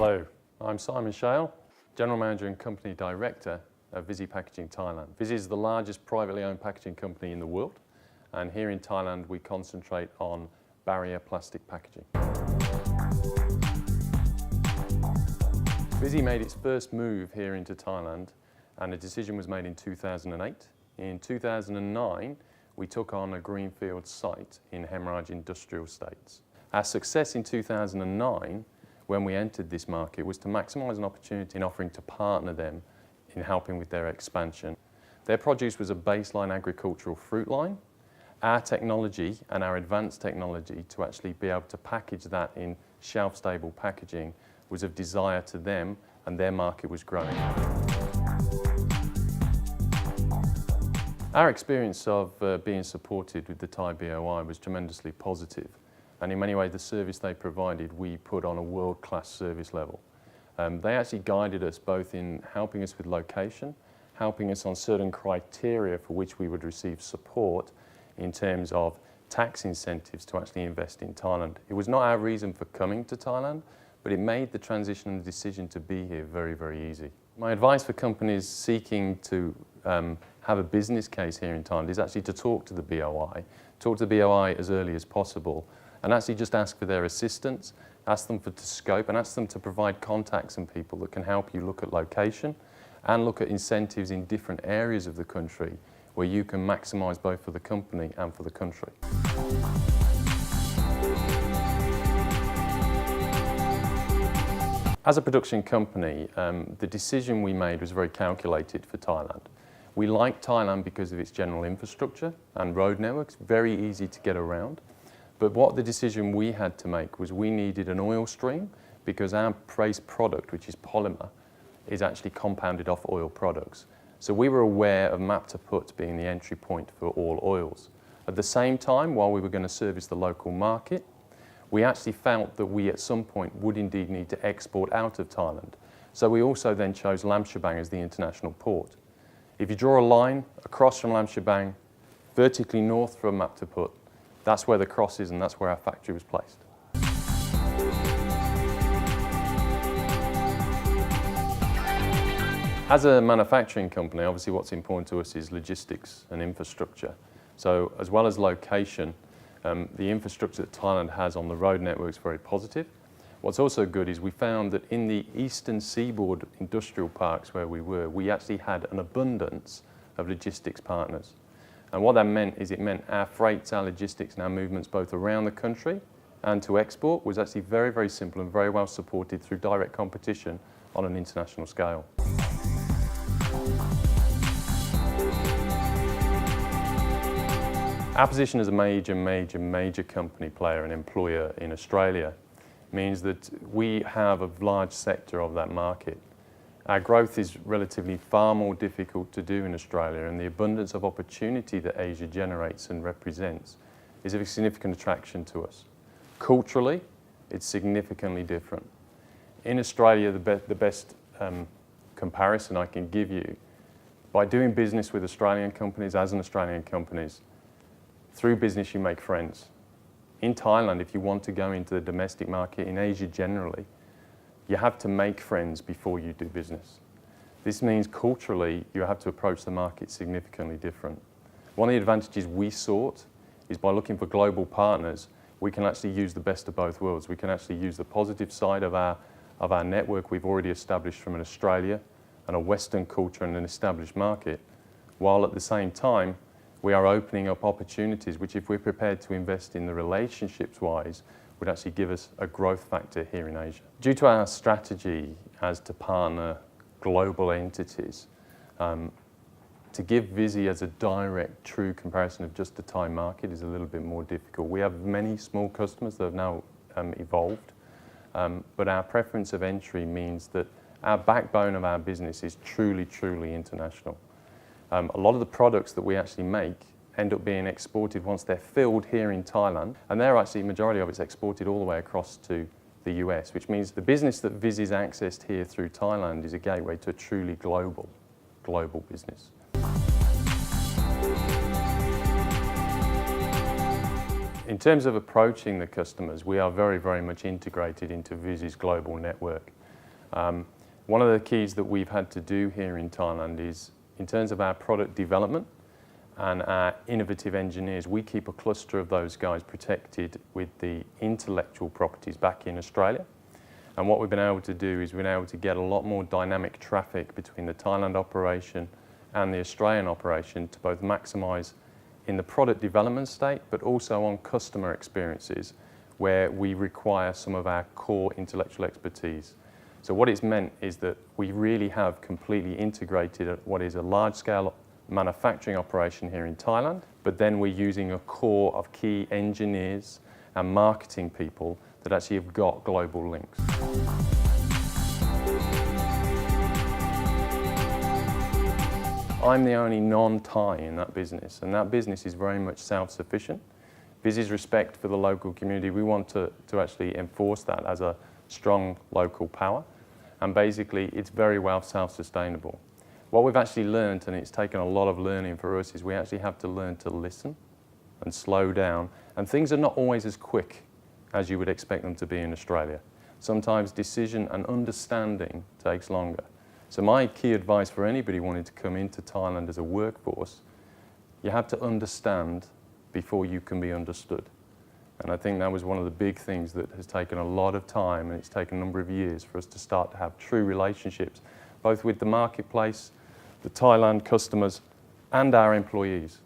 Hello, I'm Simon Shale, General Manager and Company Director of Visy Packaging Thailand. Visy is the largest privately owned packaging company in the world, and here in Thailand we concentrate on barrier plastic packaging. Visy made its first move here into Thailand, and a decision was made in 2008. In 2009, we took on a greenfield site in Hemraj Industrial Estates. Our success in 2009, when we entered this market, was to maximise an opportunity in offering to partner them in helping with their expansion. Their produce was a baseline agricultural fruit line. Our technology and our advanced technology to actually be able to package that in shelf-stable packaging was of desire to them, and their market was growing. Our experience of being supported with the Thai BOI was tremendously positive, and in many ways the service they provided we put on a world-class service level. They actually guided us both in helping us with location, helping us on certain criteria for which we would receive support in terms of tax incentives to actually invest in Thailand. It was not our reason for coming to Thailand, but it made the transition and the decision to be here very, very easy. My advice for companies seeking to have a business case here in Thailand is actually to talk to the BOI. Talk to the BOI as early as possible and actually just ask for their assistance, ask them for the scope, and ask them to provide contacts and people that can help you look at location and look at incentives in different areas of the country where you can maximise both for the company and for the country. As a production company, the decision we made was very calculated for Thailand. We like Thailand because of its general infrastructure and road networks, very easy to get around. But what the decision we had to make was we needed an oil stream because our base product, which is polymer, is actually compounded off oil products. So we were aware of map to put being the entry point for all oils. At the same time, while we were going to service the local market, we actually felt that we at some point would indeed need to export out of Thailand. So we also then chose Lamshabang as the international port. If you draw a line across from Lamshabang, vertically north from map to put, that's where the cross is and that's where our factory was placed. As a manufacturing company, obviously what's important to us is logistics and infrastructure. So as well as location, the infrastructure that Thailand has on the road network is very positive. What's also good is we found that in the eastern seaboard industrial parks where we were, we actually had an abundance of logistics partners. And what that meant is it meant our freights, our logistics and our movements both around the country and to export was actually very, very simple and very well supported through direct competition on an international scale. Our position as a major company player and employer in Australia means that we have a large sector of that market. Our growth is relatively far more difficult to do in Australia, and the abundance of opportunity that Asia generates and represents is of a significant attraction to us. Culturally, it's significantly different. In Australia, the best comparison I can give you, by doing business with Australian companies as an Australian companies, through business you make friends. In Thailand, if you want to go into the domestic market, in Asia generally, you have to make friends before you do business. This means culturally you have to approach the market significantly different. One of the advantages we sought is by looking for global partners, we can actually use the best of both worlds. We can actually use the positive side of our network we've already established from an Australia and a Western culture and an established market, while at the same time we are opening up opportunities which, if we're prepared to invest in the relationships-wise, would actually give us a growth factor here in Asia. Due to our strategy as to partner global entities, to give Visy as a direct, true comparison of just the Thai market is a little bit more difficult. We have many small customers that have now evolved, but our preference of entry means that our backbone of our business is truly, truly international. A lot of the products that we actually make end up being exported once they're filled here in Thailand, and they're actually, the majority of it's exported all the way across to the US, which means the business that Visy's accessed here through Thailand is a gateway to a truly global business. In terms of approaching the customers, we are very, very much integrated into Visy's global network. One of the keys that we've had to do here in Thailand is, in terms of our product development and our innovative engineers, we keep a cluster of those guys protected with the intellectual properties back in Australia. And what we've been able to do is we've been able to get a lot more dynamic traffic between the Thailand operation and the Australian operation to both maximise in the product development state, but also on customer experiences where we require some of our core intellectual expertise. So what it's meant is that we really have completely integrated what is a large-scale manufacturing operation here in Thailand, but then we're using a core of key engineers and marketing people that actually have got global links. I'm the only non-Thai in that business, and that business is very much self-sufficient. Visy's respect for the local community, we want to actually enforce that as a strong local power. And basically, it's very well self-sustainable. What we've actually learned, and it's taken a lot of learning for us, is we actually have to learn to listen and slow down. And things are not always as quick as you would expect them to be in Australia. Sometimes decision and understanding takes longer. So my key advice for anybody wanting to come into Thailand as a workforce, you have to understand before you can be understood. And I think that was one of the big things that has taken a lot of time, and it's taken a number of years for us to start to have true relationships, both with the marketplace, the Thailand customers, and our employees.